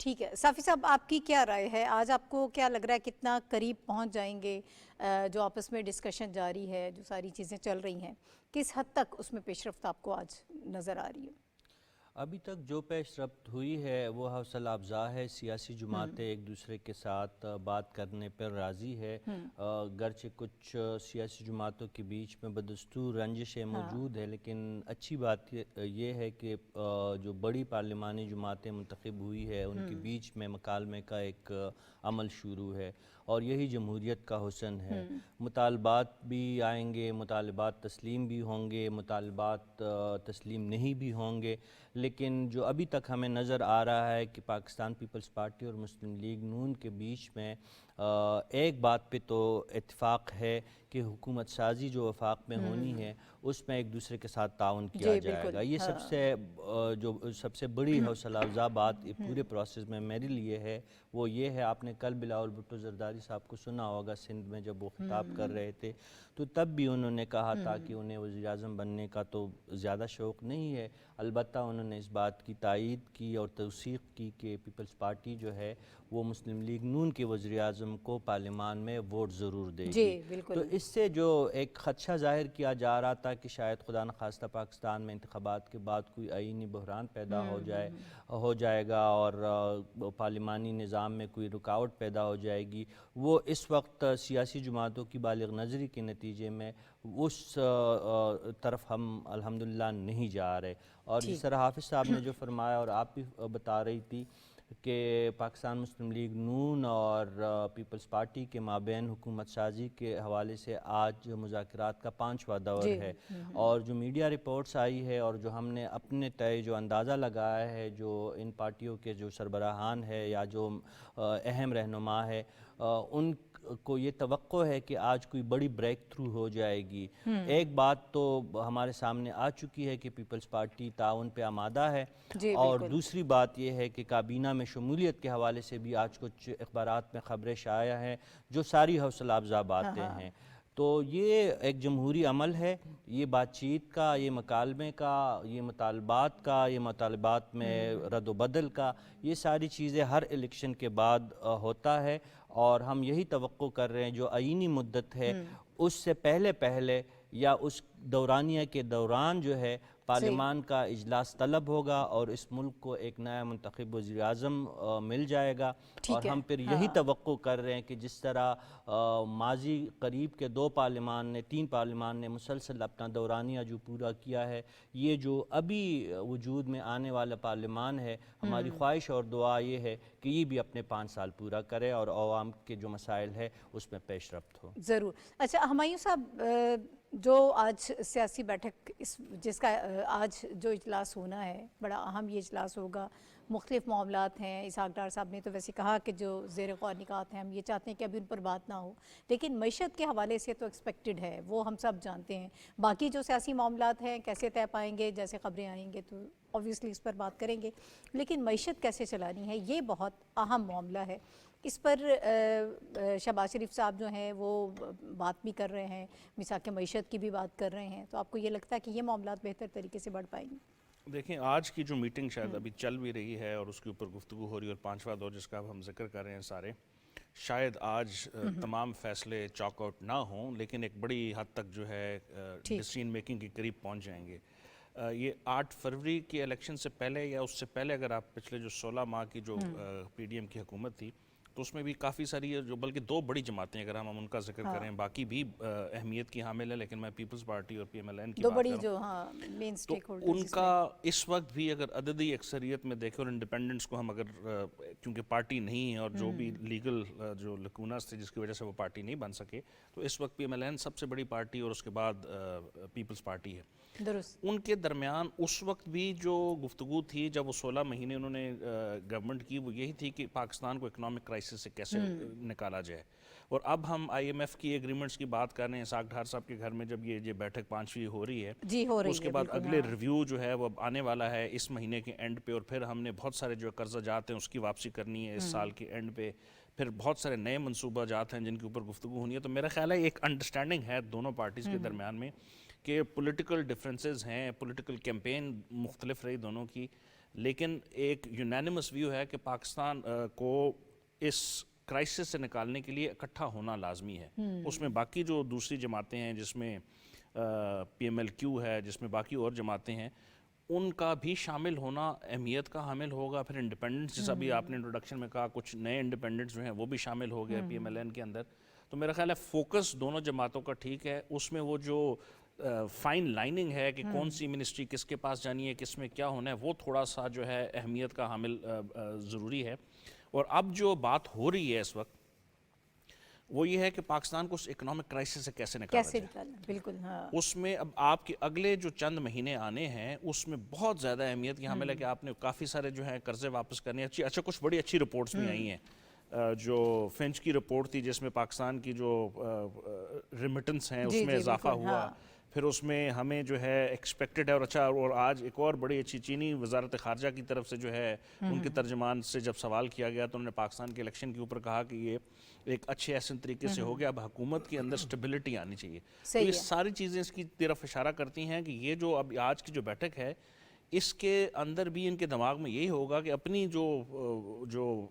ٹھیک ہے صافی صاحب، آپ کی کیا رائے ہے؟ آج آپ کو کیا لگ رہا ہے کتنا قریب پہنچ جائیں گے؟ جو آپس میں ڈسکشن جاری ہے، جو ساری چیزیں چل رہی ہیں، کس حد تک اس میں پیش رفت آپ کو آج نظر آ رہی ہے؟ ابھی تک جو پیش رفت ہوئی ہے وہ حوصلہ افزا ہے. سیاسی جماعتیں ایک دوسرے کے ساتھ بات کرنے پر راضی ہے. گرچہ کچھ سیاسی جماعتوں کے بیچ میں بدستور رنجشیں موجود ہے، لیکن اچھی بات یہ ہے کہ جو بڑی پارلیمانی جماعتیں منتخب ہوئی ہے ان کے بیچ میں مکالمے کا ایک عمل شروع ہے، اور یہی جمہوریت کا حسن ہے. مطالبات بھی آئیں گے، مطالبات تسلیم بھی ہوں گے، مطالبات تسلیم نہیں بھی ہوں گے، لیکن جو ابھی تک ہمیں نظر آ رہا ہے کہ پاکستان پیپلز پارٹی اور مسلم لیگ نون کے بیچ میں ایک بات پہ تو اتفاق ہے کہ حکومت سازی جو وفاق میں ہونی ہے اس میں ایک دوسرے کے ساتھ تعاون کیا جائے گا. یہ سب سے بڑی حوصلہ افزا بات پورے پروسیس میں میرے لیے ہے وہ یہ ہے. آپ نے کل بلاول بھٹو زرداری صاحب کو سنا ہوگا سندھ میں جب وہ خطاب کر رہے تھے، تو تب بھی انہوں نے کہا تھا کہ انہیں وزیر اعظم بننے کا تو زیادہ شوق نہیں ہے. البتہ انہوں نے اس بات کی تائید کی اور توثیق کی کہ پیپلز پارٹی جو ہے وہ مسلم لیگ نون کے وزیر اعظم کو پارلیمان میں ووٹ ضرور دے گی. تو اس سے جو ایک خدشہ ظاہر کیا جا رہا تھا کہ شاید خدا نخواستہ پاکستان میں انتخابات کے بعد کوئی آئینی بحران پیدا ہو جائے گا اور پارلیمانی نظام میں کوئی رکاوٹ پیدا ہو جائے گی، وہ اس وقت سیاسی جماعتوں کی بالغ نظری کے نتیجے میں اس طرف ہم الحمدللہ نہیں جا رہے. اور جس طرح حافظ صاحب نے جو فرمایا اور آپ بھی بتا رہی تھی کہ پاکستان مسلم لیگ نون اور پیپلز پارٹی کے مابین حکومت سازی کے حوالے سے آج مذاکرات کا 5واں دور ہے، اور جو میڈیا رپورٹس آئی ہے اور جو ہم نے اپنے تئیں جو اندازہ لگایا ہے، جو ان پارٹیوں کے جو سربراہان ہے یا جو اہم رہنما ہے، ان کو یہ توقع ہے کہ آج کوئی بڑی بریک تھرو ہو جائے گی. ایک بات تو ہمارے سامنے آ چکی ہے کہ پیپلز پارٹی تعاون پہ آمادہ ہے، اور دوسری بات یہ ہے کہ کابینہ میں شمولیت کے حوالے سے بھی آج کچھ اخبارات میں خبریں شائع ہیں جو ساری حوصلہ افزا باتیں ہیں. تو یہ ایک جمہوری عمل ہے، یہ بات چیت کا، یہ مکالمے کا، یہ مطالبات کا، یہ مطالبات میں رد و بدل کا، یہ ساری چیزیں ہر الیکشن کے بعد ہوتا ہے. اور ہم یہی توقع کر رہے ہیں جو آئینی مدت ہے اس سے پہلے یا اس دورانیہ کے دوران جو ہے پارلیمان کا اجلاس طلب ہوگا اور اس ملک کو ایک نیا منتخب وزیر اعظم مل جائے گا. اور ہم پھر یہی توقع کر رہے ہیں کہ جس طرح ماضی قریب کے 3 پارلیمان نے مسلسل اپنا دورانیہ جو پورا کیا ہے، یہ جو ابھی وجود میں آنے والا پارلیمان ہے، ہماری خواہش اور دعا یہ ہے کہ یہ بھی اپنے 5 سال پورا کرے اور عوام کے جو مسائل ہے اس میں پیش رفت ہو. ضرور. اچھا ہمایوں صاحب، جو آج سیاسی بیٹھک جس کا آج جو اجلاس ہونا ہے، بڑا اہم یہ اجلاس ہوگا. مختلف معاملات ہیں. اسحاق ڈار صاحب نے تو ویسے کہا کہ جو زیر غور نکات ہیں ہم یہ چاہتے ہیں کہ ابھی ان پر بات نہ ہو، لیکن معیشت کے حوالے سے تو ایکسپیکٹڈ ہے، وہ ہم سب جانتے ہیں. باقی جو سیاسی معاملات ہیں کیسے طے پائیں گے، جیسے خبریں آئیں گے تو اوبویسلی اس پر بات کریں گے، لیکن معیشت کیسے چلانی ہے یہ بہت اہم معاملہ ہے. اس پر شہباز شریف صاحب جو ہیں وہ بات بھی کر رہے ہیں، میثاق معیشت کی بھی بات کر رہے ہیں. تو آپ کو یہ لگتا ہے کہ یہ معاملات بہتر طریقے سے بڑھ پائیں گے؟ دیکھیں، آج کی جو میٹنگ شاید ابھی چل بھی رہی ہے اور اس کے اوپر گفتگو ہو رہی ہے، اور 5واں دور جس کا اب ہم ذکر کر رہے ہیں سارے، شاید آج تمام فیصلے چاک آؤٹ نہ ہوں، لیکن ایک بڑی حد تک جو ہے ڈیسیژن میکنگ کے قریب پہنچ جائیں گے. یہ 8 فروری کے الیکشن سے پہلے یا اس سے پہلے اگر آپ پچھلے جو 16 ماہ کی جو پی ڈی ایم کی حکومت تھی تو اس میں بھی کافی ساری جو بلکہ 2 بڑی جماعتیں اگر ہم ان کا ذکر کریں، باقی بھی اہمیت کی حامل ہے، لیکن میں پیپلز پارٹی اور پی ایم ایل این کی بات کر رہا ہوں. 2 بڑی جو مین سٹیک ہولڈرز، ان کا اس وقت بھی اگر عددی اکثریت میں دیکھیں اور انڈیپینڈنس کو ہم اگر کیونکہ پارٹی نہیں ہے اور جو بھی لیگل جو لکوناس تھے جس کی وجہ سے وہ پارٹی نہیں بن سکے، تو اس وقت پی ایم ایل این سب سے بڑی پارٹی اور اس کے بعد پیپلز پارٹی ہے. درست. ان کے درمیان اس وقت بھی جو گفتگو تھی جب وہ 16 مہینے انہوں نے گورنمنٹ کی، وہ یہی تھی کہ پاکستان کو اکنامک کرائسس سے کیسے نکالا جائے. اور اب ہم آئی ایم ایف کی ایگریمنٹس کی بات کر رہے ہیں. اسحاق ڈار صاحب کے گھر میں جب یہ بیٹھک 5ویں ہو رہی ہے، اس کے بعد اگلے ریویو جو ہے وہ آنے والا ہے اس مہینے کے اینڈ پہ، اور پھر ہم نے بہت سارے جو قرضہ جات ہیں اس کی واپسی کرنی ہے اس سال کے اینڈ پہ. پھر بہت سارے نئے منصوبہ جات ہیں جن کے اوپر گفتگو ہونی ہے. تو میرا خیال ہے ایک انڈرسٹینڈنگ ہے دونوں پارٹیز کے درمیان میں کہ پولیٹیکل ڈفرینسز ہیں، پولیٹیکل کیمپین مختلف رہی دونوں کی، لیکن ایک یونینمس ویو ہے کہ پاکستان کو اس کرائسس سے نکالنے کے لیے اکٹھا ہونا لازمی ہے. اس میں باقی جو دوسری جماعتیں ہیں جس میں پی ایم ایل کیو ہے, جس میں باقی اور جماعتیں ہیں, ان کا بھی شامل ہونا اہمیت کا حامل ہوگا. پھر انڈیپینڈنس جیسا بھی آپ نے انٹروڈکشن میں کہا, کچھ نئے انڈیپینڈنٹس جو ہیں وہ بھی شامل ہو گئے پی ایم ایل این کے اندر. تو میرا خیال ہے فوکس دونوں جماعتوں کا ٹھیک ہے. اس میں وہ جو فائن لائننگ ہے کہ کون سی منسٹری کس کے پاس جانی ہے, کس میں کیا ہونا ہے, وہ تھوڑا سا جو ہے اہمیت کا حامل ضروری ہے. اور اب جو بات ہو رہی ہے اس وقت وہ یہ ہے کہ پاکستان کو اس اکنامک کرائسس سے کیسے نکالا جائے. بالکل ہاں. اس میں اب آپ کے اگلے جو چند مہینے آنے ہیں اس میں بہت زیادہ اہمیت کی حامل ہے کہ آپ نے کافی سارے جو ہیں قرضے واپس کرنے ہیں. اچھا کچھ بڑی اچھی رپورٹس بھی آئی ہیں. جو فنچ کی رپورٹ تھی جس میں پاکستان کی جو ریمیٹنس ہیں اس میں اضافہ ہوا, پھر اس میں ہمیں جو ہے ایکسپیکٹڈ ہے. اور اچھا, اور آج ایک اور بڑی اچھی چینی وزارت خارجہ کی طرف سے جو ہے ان کے ترجمان سے جب سوال کیا گیا تو انہوں نے پاکستان کے الیکشن کے اوپر کہا کہ یہ ایک اچھے احسن طریقے سے ہو گیا, اب حکومت کے اندر سٹیبلٹی آنی چاہیے. تو یہ ساری چیزیں اس کی طرف اشارہ کرتی ہیں کہ یہ جو اب آج کی جو بیٹھک ہے اس کے اندر بھی ان کے دماغ میں یہی ہوگا کہ اپنی جو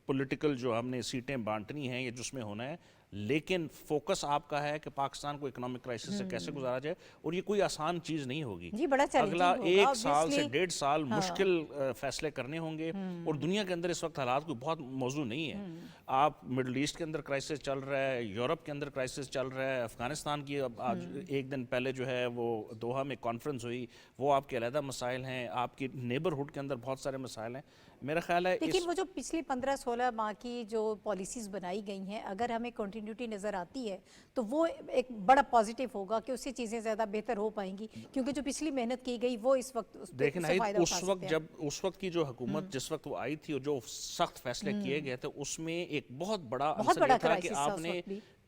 پولیٹیکل جو ہم نے سیٹیں بانٹنی ہیں یہ جس میں ہونا ہے, لیکن فوکس آپ کا ہے کہ پاکستان کو اکنامک کرائسس سے کیسے گزارا جائے. اور یہ کوئی آسان چیز نہیں ہوگی. اگلا 1 سال سے 1.5 سال مشکل فیصلے کرنے ہوں گے. اور دنیا کے اندر اس وقت حالات کوئی بہت موضوع نہیں ہے. آپ مڈل ایسٹ کے اندر کرائسس چل رہا ہے, یورپ کے اندر کرائسس چل رہا ہے, افغانستان کی آج ایک دن پہلے جو ہے وہ دوحہ میں کانفرنس ہوئی, وہ آپ کے علیحدہ مسائل ہیں. آپ کی نیبرہڈ کے اندر بہت سارے مسائل ہیں. میرا خیال ہے لیکن وہ جو پچھلی 15-16 ماہ کی جو پالیسیز بنائی گئی ہیں اگر ہمیں کنٹینیوٹی نظر آتی ہے تو وہ ایک بڑا پازیٹیو ہوگا کہ اس سے چیزیں زیادہ بہتر ہو پائیں گی, کیونکہ جو پچھلی محنت کی گئی وہ اس وقت دیکھیں اس وقت کی جو حکومت جس وقت وہ آئی تھی اور جو سخت فیصلے کیے گئے تھے اس میں ایک بہت بڑا عنصر یہ تھا کہ آپ نے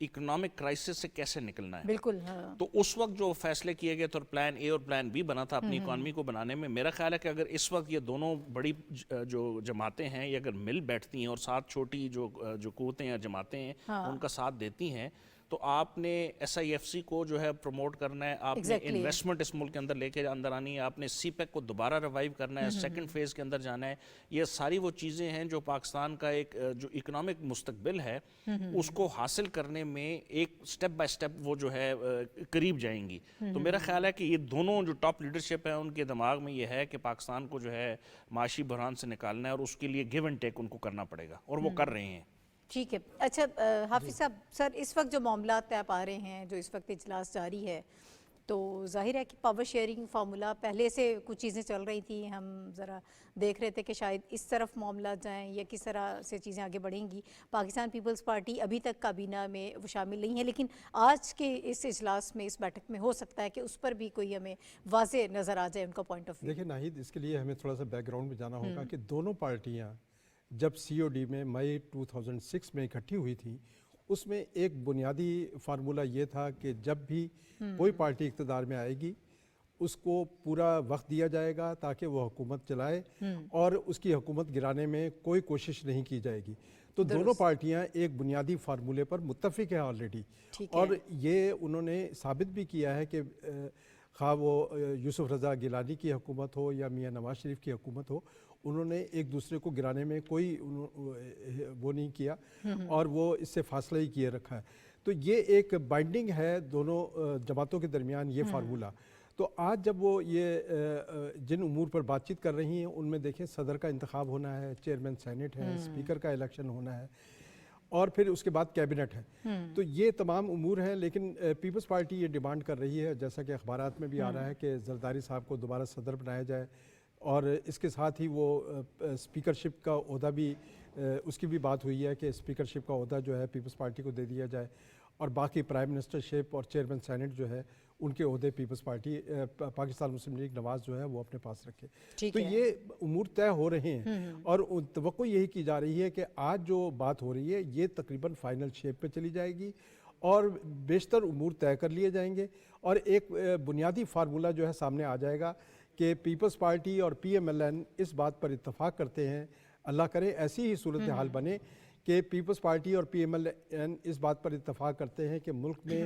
اکنامک کرائسس سے کیسے نکلنا ہے. بالکل. تو اس وقت جو فیصلے کیے گئے تھے اور پلان اے اور پلان بی بنا تھا اپنی اکانومی کو بنانے میں, میرا خیال ہے کہ اگر اس وقت یہ دونوں بڑی جو جماعتیں ہیں یہ اگر مل بیٹھتی ہیں اور ساتھ چھوٹی جو قوتیں یا جماعتیں ہیں ان کا ساتھ دیتی ہیں تو آپ نے ایس آئی ایف سی کو جو ہے پروموٹ کرنا ہے, آپ نے انویسٹمنٹ اس ملک کے اندر لے کے اندر آنی ہے, آپ نے سی پیک کو دوبارہ ریوائیو کرنا ہے, سیکنڈ فیز کے اندر جانا ہے. یہ ساری وہ چیزیں ہیں جو پاکستان کا ایک جو اکنامک مستقبل ہے اس کو حاصل کرنے میں ایک سٹیپ بائی سٹیپ وہ جو ہے قریب جائیں گی. تو میرا خیال ہے کہ یہ دونوں جو ٹاپ لیڈرشپ ہے ان کے دماغ میں یہ ہے کہ پاکستان کو جو ہے معاشی بحران سے نکالنا ہے اور اس کے لیے گیو اینڈ ٹیک ان کو کرنا پڑے گا اور وہ کر رہے ہیں. ٹھیک ہے. اچھا حافظ صاحب, سر اس وقت جو معاملات طے پا رہے ہیں, جو اس وقت اجلاس جاری ہے, تو ظاہر ہے کہ پاور شیئرنگ فارمولا پہلے سے کچھ چیزیں چل رہی تھیں, ہم ذرا دیکھ رہے تھے کہ شاید اس طرف معاملات جائیں یا کس طرح سے چیزیں آگے بڑھیں گی. پاکستان پیپلز پارٹی ابھی تک کابینہ میں وہ شامل نہیں ہے, لیکن آج کے اس اجلاس میں اس بیٹھک میں ہو سکتا ہے کہ اس پر بھی کوئی ہمیں واضح نظر آ جائے ان کا پوائنٹ آف ویو. دیکھیں ناہید, اس کے لیے ہمیں تھوڑا سا بیک گراؤنڈ میں جانا ہوگا کہ دونوں پارٹیاں جب سی او ڈی میں مئی 2006 میں اکٹھی ہوئی تھی اس میں ایک بنیادی فارمولہ یہ تھا کہ جب بھی کوئی پارٹی اقتدار میں آئے گی اس کو پورا وقت دیا جائے گا تاکہ وہ حکومت چلائے اور اس کی حکومت گرانے میں کوئی کوشش نہیں کی جائے گی. تو دونوں پارٹیاں ایک بنیادی فارمولے پر متفق ہیں آلریڈی, اور یہ انہوں نے ثابت بھی کیا ہے کہ خواہ وہ یوسف رضا گیلانی کی حکومت ہو یا میاں نواز شریف کی حکومت ہو, انہوں نے ایک دوسرے کو گرانے میں کوئی وہ نہیں کیا اور وہ اس سے فاصلہ ہی کیے رکھا ہے. تو یہ ایک بائنڈنگ ہے دونوں جماعتوں کے درمیان یہ فارمولہ. تو آج جب وہ یہ جن امور پر بات چیت کر رہی ہیں ان میں دیکھیں صدر کا انتخاب ہونا ہے, چیئرمین سینٹ ہے, اسپیکر کا الیکشن ہونا ہے, اور پھر اس کے بعد کیبنٹ ہے. تو یہ تمام امور ہیں, لیکن پیپلز پارٹی یہ ڈیمانڈ کر رہی ہے, جیسا کہ اخبارات میں بھی آ رہا ہے, کہ زرداری صاحب کو دوبارہ صدر بنایا جائے اور اس کے ساتھ ہی وہ اسپیکرشپ کا عہدہ بھی اس کی بھی بات ہوئی ہے کہ اسپیکرشپ کا عہدہ جو ہے پیپلز پارٹی کو دے دیا جائے اور باقی پرائم منسٹرشپ اور چیئرمین سینٹ جو ہے ان کے عہدے پیپلز پارٹی پاکستان مسلم لیگ نواز جو ہے وہ اپنے پاس رکھے. تو یہ امور طے ہو رہے ہیں اور توقع یہی کی جا رہی ہے کہ آج جو بات ہو رہی ہے یہ تقریباً فائنل شیپ پہ چلی جائے گی اور بیشتر امور طے کر لیے جائیں گے اور ایک بنیادی فارمولہ جو ہے سامنے آ جائے گا کہ پیپلز پارٹی اور پی ایم ایل این اس بات پر اتفاق کرتے ہیں. اللہ کرے ایسی ہی صورتحال بنے کہ پیپلز پارٹی اور پی ایم ایل این اس بات پر اتفاق کرتے ہیں کہ ملک میں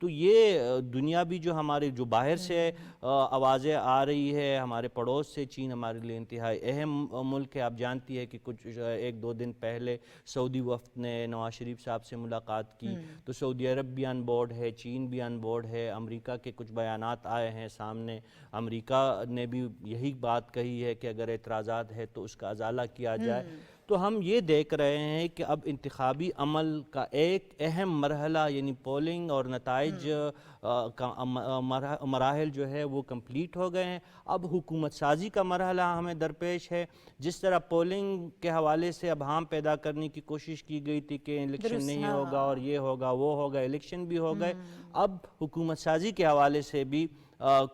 تو یہ دنیا بھی جو ہمارے جو باہر سے آوازیں آ رہی ہے ہمارے پڑوس سے، چین ہمارے لیے انتہائی اہم ملک ہے. آپ جانتی ہے کہ کچھ 1-2 دن پہلے سعودی وفد نے نواز شریف صاحب سے ملاقات کی، تو سعودی عرب بھی آن بورڈ ہے، چین بھی آن بورڈ ہے. امریکہ کے کچھ بیانات آئے ہیں سامنے، امریکہ نے بھی یہی بات کہی ہے کہ اگر اعتراضات ہے تو اس کا ازالہ کیا جائے. تو ہم یہ دیکھ رہے ہیں کہ اب انتخابی عمل کا ایک اہم مرحلہ یعنی پولنگ اور نتائج کا مراحل جو ہے وہ کمپلیٹ ہو گئے ہیں. اب حکومت سازی کا مرحلہ ہمیں درپیش ہے. جس طرح پولنگ کے حوالے سے ابہام پیدا کرنے کی کوشش کی گئی تھی کہ الیکشن نہیں ہوگا اور یہ ہوگا وہ ہوگا، الیکشن بھی ہو گئے. اب حکومت سازی کے حوالے سے بھی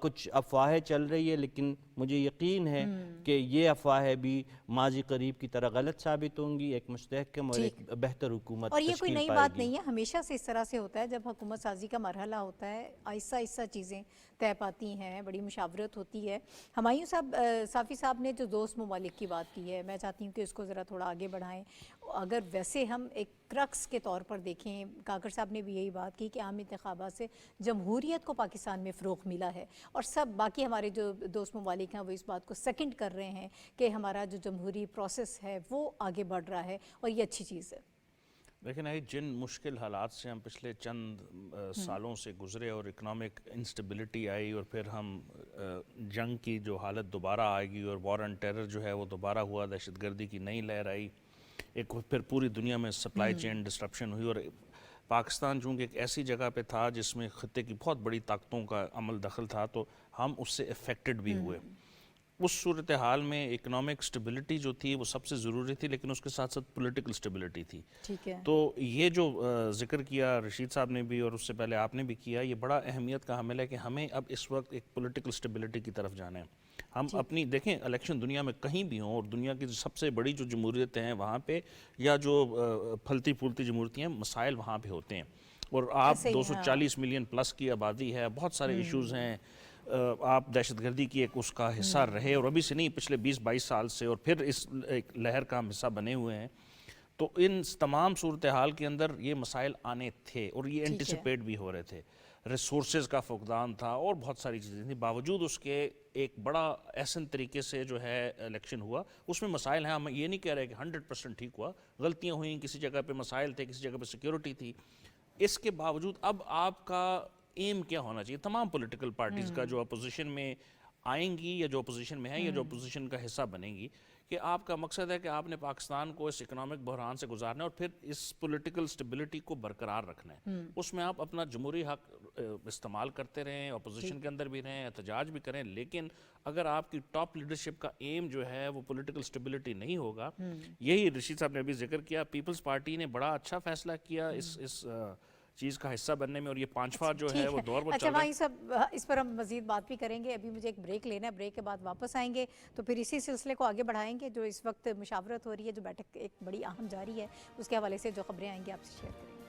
کچھ افواہیں چل رہی ہے، لیکن مجھے یقین ہے کہ یہ افواہیں بھی ماضی قریب کی طرح غلط ثابت ہوں گی. ایک مستحکم اور ایک بہتر حکومت اور یہ کوئی تشکیل نئی پائے بات گی. نہیں ہے، ہمیشہ سے اس طرح سے ہوتا ہے. جب حکومت سازی کا مرحلہ ہوتا ہے آہستہ آہستہ چیزیں طے پاتی ہیں، بڑی مشاورت ہوتی ہے. ہمایوں صاحب، صافی صاحب نے جو دوست ممالک کی بات کی ہے، میں چاہتی ہوں کہ اس کو ذرا تھوڑا آگے بڑھائیں. اگر ویسے ہم ایک کرکس کے طور پر دیکھیں، کاکڑ صاحب نے بھی یہی بات کی کہ عام انتخابات سے جمہوریت کو پاکستان میں فروغ ملا ہے، اور سب باقی ہمارے جو دوست ممالک ہیں وہ اس بات کو سیکنڈ کر رہے ہیں کہ ہمارا جو جمہوری پروسیس ہے وہ آگے بڑھ رہا ہے اور یہ اچھی چیز ہے. لیکن جن مشکل حالات سے ہم پچھلے چند سالوں سے گزرے اور اکنامک انسٹیبلٹی آئی، اور پھر ہم جنگ کی جو حالت دوبارہ آئے گی اور وار اینڈ ٹیرر جو ہے وہ دوبارہ ہوا، دہشت گردی کی نئی لہر آئی، ایک پھر پوری دنیا میں سپلائی چین ڈسٹرپشن ہوئی، اور پاکستان چونکہ ایک ایسی جگہ پہ تھا جس میں خطے کی بہت بڑی طاقتوں کا عمل دخل تھا، تو ہم اس سے افیکٹڈ بھی ہوئے. اس صورتحال میں اکنامک سٹیبلٹی جو تھی وہ سب سے ضروری تھی، لیکن اس کے ساتھ ساتھ پولیٹیکل سٹیبلٹی تھی. ٹھیک ہے. تو یہ جو ذکر کیا رشید صاحب نے بھی اور اس سے پہلے آپ نے بھی کیا، یہ بڑا اہمیت کا حامل ہے کہ ہمیں اب اس وقت ایک پولیٹیکل سٹیبلٹی کی طرف جانا ہے. ہم اپنی دیکھیں الیکشن دنیا میں کہیں بھی ہوں، اور دنیا کی سب سے بڑی جو جمہوریتیں ہیں وہاں پہ، یا جو پھلتی پھولتی جمہوریتیں ہیں، مسائل وہاں پہ ہوتے ہیں. اور آپ 240 ملین پلس کی آبادی ہے، بہت سارے ایشوز ہیں. آپ دہشت گردی کی ایک اس کا حصہ رہے، اور ابھی سے نہیں پچھلے 20-22 سال سے، اور پھر اس ایک لہر کا ہم حصہ بنے ہوئے ہیں. تو ان تمام صورتحال کے اندر یہ مسائل آنے تھے اور یہ انٹیسپیٹ بھی ہو رہے تھے. ریسورسز کا فقدان تھا اور بہت ساری چیزیں تھیں. باوجود اس کے ایک بڑا احسن طریقے سے جو ہے الیکشن ہوا. اس میں مسائل ہیں، ہم یہ نہیں کہہ رہے کہ 100% ٹھیک ہوا، غلطیاں ہوئیں، کسی جگہ پہ مسائل تھے، کسی جگہ پہ سیکیورٹی تھی. اس کے باوجود اب آپ کا ایم کیا ہونا چاہیے؟ تمام پولیٹیکل پارٹیز کا جو اپوزیشن میں آئیں گی یا جو اپوزیشن میں ہیں یا جو اپوزیشن کا حصہ بنیں گی، کہ آپ کا مقصد ہے کہ آپ نے پاکستان کو اس اکنامک بحران سے گزارنا ہے اور پھر اس پولیٹیکل سٹیبلٹی کو برقرار رکھنا ہے. اس میں آپ اپنا جمہوری حق استعمال کرتے رہیں، اپوزیشن کے اندر بھی رہیں، احتجاج بھی کریں، لیکن اگر آپ کی ٹاپ لیڈرشپ کا ایم جو ہے وہ پولیٹیکل سٹیبلٹی نہیں ہوگا. یہی رشید صاحب نے ابھی ذکر کیا، پیپلز پارٹی نے بڑا اچھا فیصلہ کیا اس چیز کا حصہ بننے میں، اور یہ پانچواں جو ہے وہ دور وہ چل رہا ہے. اچھا بھائی، اس پر ہم مزید بات بھی کریں گے. ابھی مجھے ایک بریک لینا ہے، بریک کے بعد واپس آئیں گے تو پھر اسی سلسلے کو آگے بڑھائیں گے. جو اس وقت مشاورت ہو رہی ہے، جو بیٹھک ایک بڑی اہم جاری ہے، اس کے حوالے سے جو خبریں آئیں گی آپ سے شیئر کریں گے.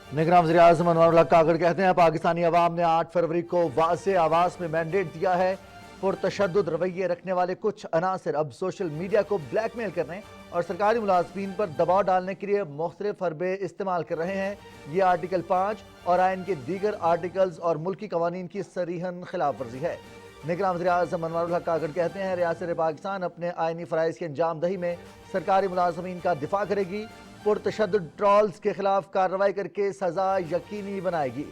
نگراں وزیر اعظم انوار الحق کاکڑ کہتے ہیں پاکستانی عوام نے 8 فروری کو واضح آواز میں مینڈیٹ دیا ہے. پرتشدد رویے رکھنے والے کچھ عناصر اب سوشل میڈیا کو بلیک میل کرنے اور سرکاری ملازمین پر دباؤ ڈالنے کے لیے مختلف حربے استعمال کر رہے ہیں. یہ آرٹیکل 5 اور آئین کے دیگر آرٹیکلز اور ملکی قوانین کی صریحاً خلاف ورزی ہے. نگراں وزیر اعظم انوار الحق کاکڑ کہتے ہیں ریاست پاکستان اپنے آئینی فرائض کی انجام دہی میں سرکاری ملازمین کا دفاع کرے گی. پرتشدد ٹرولز کے خلاف کارروائی کر کے سزا یقینی بنائے گی.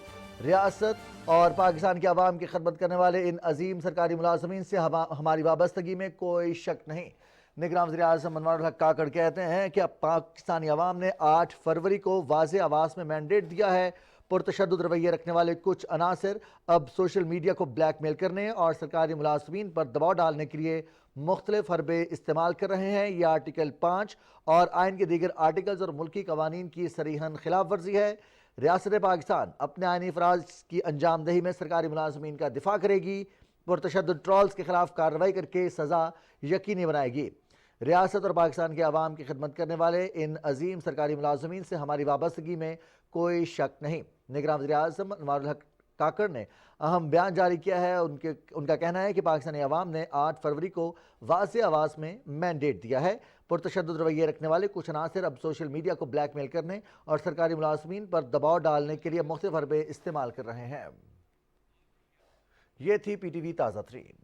ریاست اور پاکستان کے عوام کی خدمت کرنے والے ان عظیم سرکاری ملازمین سے ہماری وابستگی میں کوئی شک نہیں. نگراں وزیر اعظم انوار الحق کاکڑ کہتے ہیں کہ اب پاکستانی عوام نے 8 فروری کو واضح آواز میں مینڈیٹ دیا ہے. پرتشدد رویے رکھنے والے کچھ عناصر اب سوشل میڈیا کو بلیک میل کرنے اور سرکاری ملازمین پر دباؤ ڈالنے کے لیے مختلف حربے استعمال کر رہے ہیں. یہ آرٹیکل 5 اور آئین کے دیگر آرٹیکلز اور ملکی قوانین کی صریحاً خلاف ورزی ہے. ریاست پاکستان اپنے آئینی فرائض کی انجام دہی میں سرکاری ملازمین کا دفاع کرے گی. پرتشدد ٹرولز کے خلاف کارروائی کر کے سزا یقینی بنائے گی. ریاست اور پاکستان کے عوام کی خدمت کرنے والے ان عظیم سرکاری ملازمین سے ہماری وابستگی میں کوئی شک نہیں. نگراں وزیر اعظم انوار الحق کاکڑ نے اہم بیان جاری کیا ہے. ان کا کہنا ہے کہ پاکستانی عوام نے 8 فروری کو واضح آواز میں مینڈیٹ دیا ہے. پرتشدد رویے رکھنے والے کچھ عناصر اب سوشل میڈیا کو بلیک میل کرنے اور سرکاری ملازمین پر دباؤ ڈالنے کے لیے مختلف حربے استعمال کر رہے ہیں. یہ تھی پی ٹی وی تازہ ترین.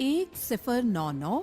1099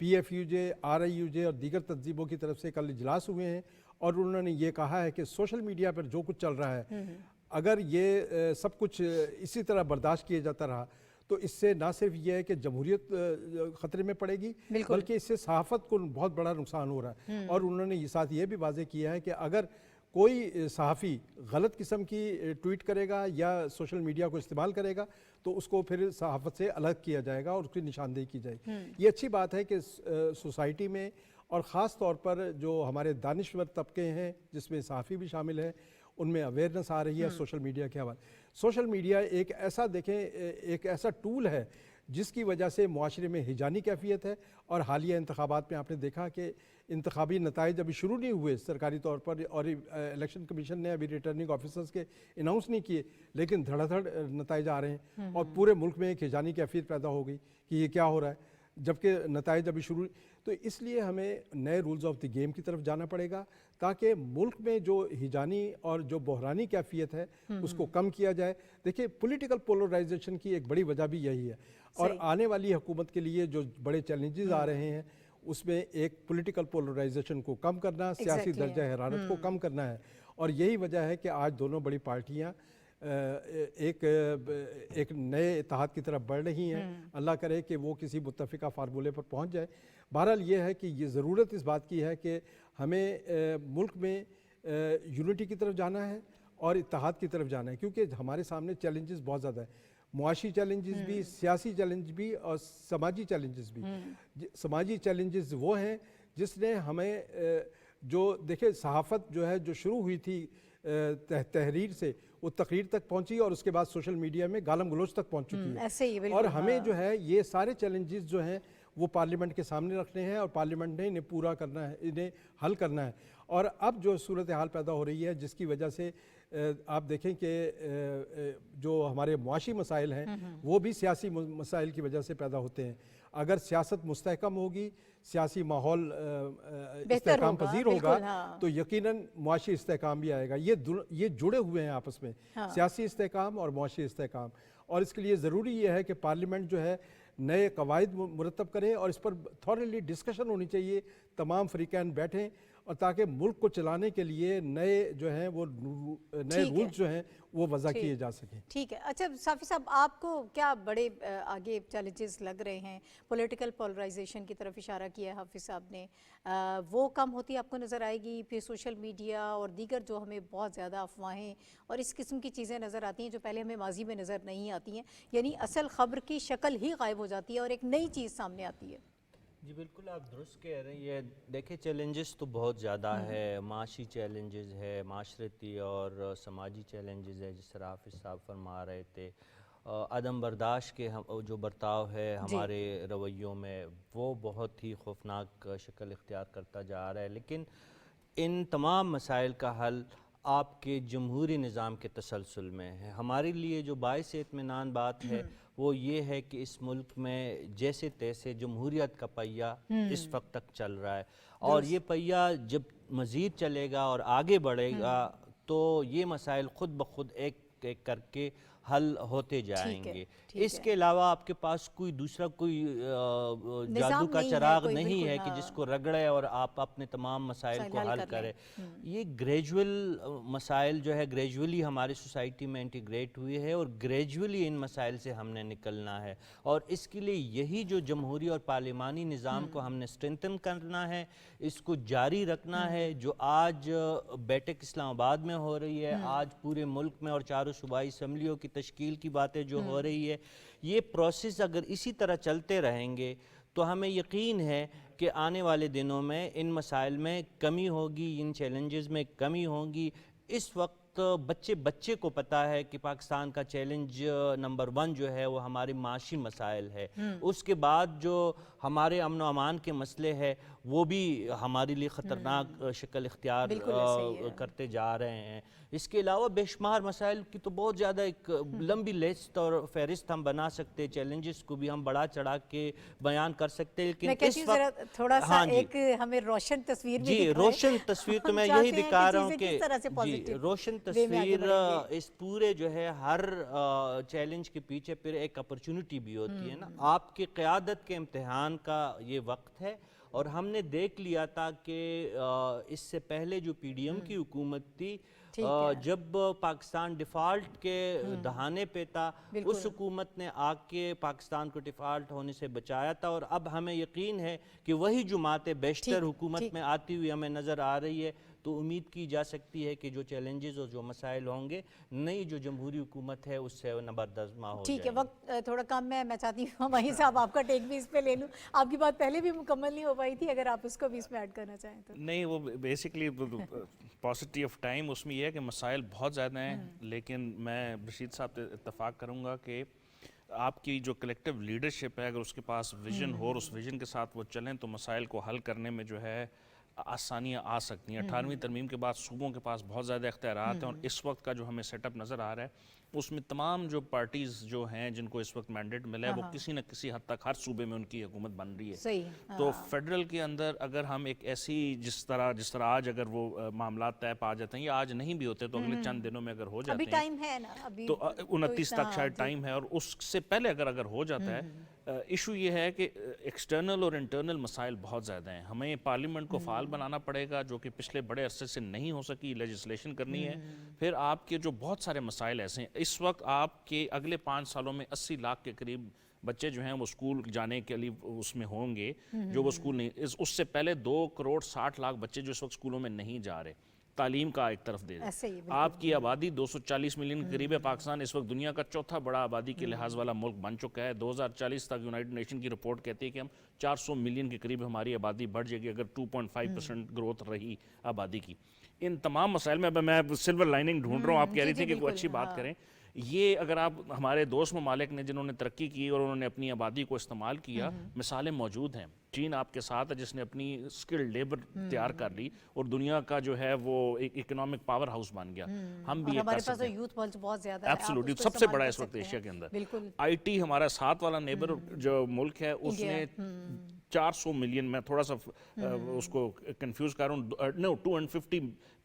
PFUJ, RIUJ اور دیگر تنظیموں کی طرف سے کل اجلاس ہوئے ہیں اور انہوں نے یہ کہا ہے کہ سوشل میڈیا پر جو کچھ چل رہا ہے اگر یہ سب کچھ اسی طرح برداشت کیا جاتا رہا تو اس سے نہ صرف یہ ہے کہ جمہوریت خطرے میں پڑے گی بلکہ اس سے صحافت کو بہت بڑا نقصان ہو رہا ہے. اور انہوں نے ساتھ یہ بھی واضح کیا ہے کہ اگر کوئی صحافی غلط قسم کی ٹویٹ کرے گا یا سوشل میڈیا کو استعمال کرے گا تو اس کو پھر صحافت سے الگ کیا جائے گا اور اس کی نشاندہی کی جائے گی. یہ اچھی بات ہے کہ سوسائٹی میں اور خاص طور پر جو ہمارے دانشور طبقے ہیں جس میں صحافی بھی شامل ہیں ان میں اویئرنس آ رہی ہے سوشل میڈیا کے حوالے. سوشل میڈیا ایک ایسا ٹول ہے جس کی وجہ سے معاشرے میں ہیجانی کیفیت ہے اور حالیہ انتخابات میں آپ نے دیکھا کہ انتخابی نتائج ابھی شروع نہیں ہوئے سرکاری طور پر اور الیکشن کمیشن نے ابھی ریٹرننگ آفیسرز کے اناؤنس نہیں کیے لیکن دھڑا دھڑ نتائج آ رہے ہیں اور پورے ملک میں ایک ہیجانی کیفیت پیدا ہو گئی کہ یہ کیا ہو رہا ہے جبکہ نتائج ابھی شروع. تو اس لیے ہمیں نئے رولز آف دی گیم کی طرف جانا پڑے گا تاکہ ملک میں جو ہیجانی اور جو بحرانی کیفیت ہے اس کو کم کیا جائے. دیکھیں پولیٹیکل پولرائزیشن کی ایک بڑی وجہ بھی یہی ہے اور آنے والی حکومت کے لیے جو بڑے چیلنجز آ رہے ہیں اس میں ایک پولیٹیکل پولرائزیشن کو کم کرنا, سیاسی درجہ حرارت کو کم کرنا ہے. اور یہی وجہ ہے کہ آج دونوں بڑی پارٹیاں ایک نئے اتحاد کی طرف بڑھ رہی ہیں. اللہ کرے کہ وہ کسی متفقہ فارمولے پر پہنچ جائے. بہرحال یہ ہے کہ یہ ضرورت اس بات کی ہے کہ ہمیں ملک میں یونٹی کی طرف جانا ہے اور اتحاد کی طرف جانا ہے کیونکہ ہمارے سامنے چیلنجز بہت زیادہ ہیں, معاشی چیلنجز بھی, سیاسی چیلنج بھی اور سماجی چیلنجز بھی. سماجی چیلنجز وہ ہیں جس نے ہمیں جو دیکھیں صحافت جو ہے جو شروع ہوئی تھی تحریر سے وہ تقریر تک پہنچی اور اس کے بعد سوشل میڈیا میں گالم گلوچ تک پہنچ چکی ہے اور ہمیں جو ہے یہ سارے چیلنجز جو ہیں وہ پارلیمنٹ کے سامنے رکھنے ہیں اور پارلیمنٹ نے انہیں پورا کرنا ہے, انہیں حل کرنا ہے. اور اب جو صورتحال پیدا ہو رہی ہے جس کی وجہ سے آپ دیکھیں کہ جو ہمارے معاشی مسائل ہیں وہ بھی سیاسی مسائل کی وجہ سے پیدا ہوتے ہیں. اگر سیاست مستحکم ہوگی, سیاسی ماحول استحکام پذیر ہوگا تو یقیناً معاشی استحکام بھی آئے گا. یہ جڑے ہوئے ہیں آپس میں, سیاسی استحکام اور معاشی استحکام. اور اس کے لیے ضروری یہ ہے کہ پارلیمنٹ جو ہے نئے قواعد مرتب کرے اور اس پر تھورلی ڈسکشن ہونی چاہیے, تمام فریقین بیٹھیں اور تاکہ ملک کو چلانے کے لیے نئے جو ہیں وہ نئے رولز جو ہیں وہ وضع کیے جا سکیں. ٹھیک ہے. اچھا صافی صاحب, آپ کو کیا بڑے آگے چیلنجز لگ رہے ہیں؟ پولیٹیکل پولرائزیشن کی طرف اشارہ کیا ہے حافظ صاحب نے, وہ کم ہوتی آپ کو نظر آئے گی؟ پھر سوشل میڈیا اور دیگر جو ہمیں بہت زیادہ افواہیں اور اس قسم کی چیزیں نظر آتی ہیں جو پہلے ہمیں ماضی میں نظر نہیں آتی ہیں, یعنی اصل خبر کی شکل ہی غائب ہو جاتی ہے اور ایک نئی چیز سامنے آتی ہے. جی بالکل آپ درست کہہ رہے ہیں. یہ دیکھیں چیلنجز تو بہت زیادہ ہے, معاشی چیلنجز ہے, معاشرتی اور سماجی چیلنجز ہے جس طرح حافظ صاحب فرما رہے تھے. عدم برداشت کے جو برتاؤ ہے ہمارے رویوں میں وہ بہت ہی خوفناک شکل اختیار کرتا جا رہا ہے. لیکن ان تمام مسائل کا حل آپ کے جمہوری نظام کے تسلسل میں ہے. ہمارے لیے جو باعث اطمینان بات ہے وہ یہ ہے کہ اس ملک میں جیسے تیسے جمہوریت کا پہیہ اس وقت تک چل رہا ہے اور یہ پہیہ جب مزید چلے گا اور آگے بڑھے گا تو یہ مسائل خود بخود ایک ایک کر کے حل ہوتے جائیں گے. اس کے علاوہ آپ کے پاس کوئی دوسرا کوئی جادو کا چراغ نہیں ہے کہ جس کو رگڑے اور آپ اپنے تمام مسائل کو حل کرے. یہ گریجول مسائل جو ہے گریجولی ہماری سوسائٹی میں انٹیگریٹ ہوئی ہے اور گریجولی ان مسائل سے ہم نے نکلنا ہے اور اس کے لیے یہی جو جمہوری اور پارلیمانی نظام کو ہم نے اسٹرینتھن کرنا ہے, اس کو جاری رکھنا ہے. جو آج بیٹھک اسلام آباد میں ہو رہی ہے, آج پورے ملک میں اور چاروں صوبائی اسمبلیوں کی تشکیل کی باتیں جو ہو رہی ہے, یہ پروسیس اگر اسی طرح چلتے رہیں گے تو ہمیں یقین ہے کہ آنے والے دنوں میں ان مسائل میں کمی ہوگی, ان چیلنجز میں کمی ہوگی. اس وقت بچے کو پتہ ہے کہ پاکستان کا چیلنج نمبر 1 جو ہے وہ ہمارے معاشی مسائل ہے. اس کے بعد جو ہمارے امن و امان کے مسئلے ہیں وہ بھی ہمارے لیے خطرناک شکل اختیار کرتے جا رہے ہیں. اس کے علاوہ بے شمار مسائل کی تو بہت زیادہ ایک لمبی لسٹ اور فہرست ہم بنا سکتے، چیلنجز کو بھی ہم بڑا چڑھا کے بیان کر سکتے، لیکن میں کہتی ہوں ذرا تھوڑا سا ایک ہمیں روشن تصویر بھی جی دکھائیں۔ روشن تصویر تو ہم میں چاہتے یہی ہیں دکھا کہ رہا ہوں چیزیں کہ کس طرح سے جی positive روشن way میں آگے تصویر بڑھیں گے۔ اس پورے جو ہے ہر چیلنج کے پیچھے پھر ایک اپرچونٹی بھی ہوتی ہے نا، آپ کی قیادت کے امتحان کا یہ وقت ہے، اور ہم نے دیکھ لیا تھا کہ اس سے پہلے جو پی ڈی ایم کی حکومت تھی، جب پاکستان ڈیفالٹ کے دہانے پہ تھا، اس حکومت نے آ کے پاکستان کو ڈیفالٹ ہونے سے بچایا تھا، اور اب ہمیں یقین ہے کہ وہی جماعتیں بیشتر حکومت میں آتی ہوئی ہمیں نظر آ رہی ہے، تو امید کی جا سکتی ہے کہ جو چیلنجز اور جو مسائل ہوں گے، نئی جو جمہوری حکومت ہے اس سے نبردازما ہو جائیں گے۔ ٹھیک ہے، وقت تھوڑا کم ہے، میں چاہتی ہوں وہیں صاحب آپ کا ٹیک بھی اس پہ لے لوں، آپ کی بات پہلے بھی مکمل نہیں ہو پائی تھی، اگر آپ اس کو بھی اس میں ایڈ کرنا چاہیں تو۔ نہیں، وہ بیسکلی پاسٹی آف ٹائم اس میں یہ ہے کہ مسائل بہت زیادہ ہیں، لیکن میں رشید صاحب سے اتفاق کروں گا کہ آپ کی جو کلیکٹیو لیڈرشپ ہے، اگر اس کے پاس ویژن ہو اور اس ویژن کے ساتھ وہ چلیں تو مسائل کو حل کرنے میں جو ہے آسانیاں آ سکتی ہیں۔ 18ویں ترمیم کے بعد صوبوں کے پاس بہت زیادہ اختیارات ہیں، اور اس وقت کا جو ہمیں سیٹ اپ نظر آ رہا ہے اس میں تمام جو پارٹیز جو ہیں جن کو اس وقت مینڈیٹ ملا ہے وہ کسی نہ کسی حد تک ہر صوبے میں ان کی حکومت بن رہی ہے۔ تو فیڈرل کے اندر اگر ہم ایک ایسی جس طرح آج اگر وہ معاملات طے پا جاتے ہیں یا آج نہیں بھی ہوتے تو اگلے چند دنوں میں اگر ہو جاتے ہیں، ٹائم ہے نا ابھی تو 29 تک شاید ٹائم ہے، اور اس سے پہلے اگر ہو جاتا ہے، ایشو یہ ہے کہ ایکسٹرنل اور انٹرنل مسائل بہت زیادہ ہیں، ہمیں پارلیمنٹ کو فعال بنانا پڑے گا جو کہ پچھلے بڑے عرصے سے نہیں ہو سکی، لیجسلیشن کرنی ہے، پھر آپ کے جو بہت سارے مسائل ایسے ہیں، اس وقت آپ کے اگلے 5 سالوں میں 80 لاکھ کے قریب بچے جو ہیں وہ اسکول جانے کے لیے اس میں ہوں گے، جو وہ اسکول نہیں، اس سے پہلے 2 کروڑ 60 لاکھ بچے جو اس وقت اسکولوں میں نہیں جا رہے، تعلیم کا ایک طرف دے دیں۔ آپ کی آبادی 240 ملین کے قریب ہے، پاکستان اس وقت دنیا کا چوتھا بڑا آبادی کے لحاظ والا ملک بن چکا ہے، 2040 تک یونائٹڈ نیشن کی رپورٹ کہتی ہے کہ ہم 400 ملین کے قریب ہماری آبادی بڑھ جائے گی اگر 2.5% گروتھ رہی آبادی کی۔ ان تمام مسائل میں سلور لائننگ ڈھونڈ رہا ہوں، آپ کہہ رہی تھی کہ کوئی اچھی بات کریں، یہ اگر آپ ہمارے دوست ممالک نے جنہوں نے ترقی کی اور انہوں نے اپنی آبادی کو استعمال کیا، مثالیں موجود ہیں۔ چین آپ کے ساتھ ہے جس نے اپنی سکل لیبر تیار کر لی اور دنیا کا جو ہے وہ ایک اکنامک پاور ہاؤس بن گیا۔ ہم بھی یہ کر سکتے ہیں، یوتھ پلس بہت زیادہ ہے، ایبسولوٹلی سب سے بڑا اس وقت ایشیا کے اندر۔ آئی ٹی ہمارا ساتھ والا نیبر جو ملک ہے اس نے 400 ملین، میں تھوڑا سا اس کو کنفیوز کر رہا ہوں، 250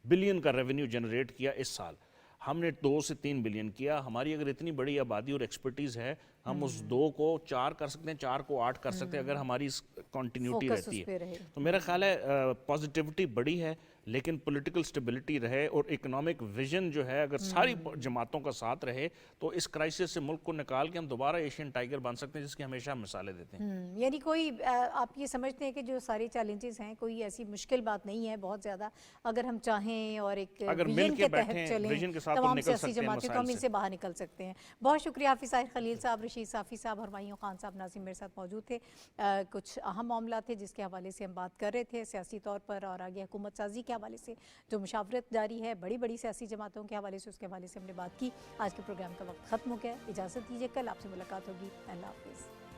بلین کا ریونیو جنریٹ کیا اس سال، ہم نے 2 سے 3 بلین کیا۔ ہماری اگر اتنی بڑی آبادی اور ایکسپرٹیز ہے، ہم اس 2 کو 4 کر سکتے ہیں، 4 کو 8 کر سکتے ہیں اگر ہماری کنٹینیوٹی رہتی ہے۔ تو میرا خیال ہے پازیٹیوٹی بڑی ہے، لیکن پولیٹیکل سٹیبلٹی رہے اور اکنامک ویژن جو ہے اگر ساری جماعتوں کا ساتھ رہے تو اس کرائسس سے ملک کو نکال کے ہم دوبارہ ایشین ٹائیگر بن سکتے ہیں، جس کی ہمیشہ مثالیں دیتے ہیں۔ یعنی کوئی آپ یہ سمجھتے ہیں کہ جو سارے چیلنجز ہیں کوئی ایسی مشکل بات نہیں ہے بہت زیادہ، اگر ہم چاہیں اور ایک ویژن کے تحت چلیں تمام سیاسی جماعتیں تو ہم ان سے باہر نکل سکتے ہیں۔ بہت شکریہ حافظ طاہر خلیل صاحب، رشید صافی صاحب اور ہمایوں خان صاحب، ناظرین میرے ساتھ موجود تھے۔ کچھ اہم معاملات تھے جس کے حوالے سے ہم بات کر رہے تھے سیاسی طور پر، اور آگے حکومت سازی کے حوالے سے جو مشاورت جاری ہے بڑی بڑی سیاسی جماعتوں کے حوالے سے، اس کے حوالے سے ہم نے بات کی۔ آج کے پروگرام کا وقت ختم ہو گیا، اجازت دیجیے، کل آپ سے ملاقات ہوگی، اللہ حافظ۔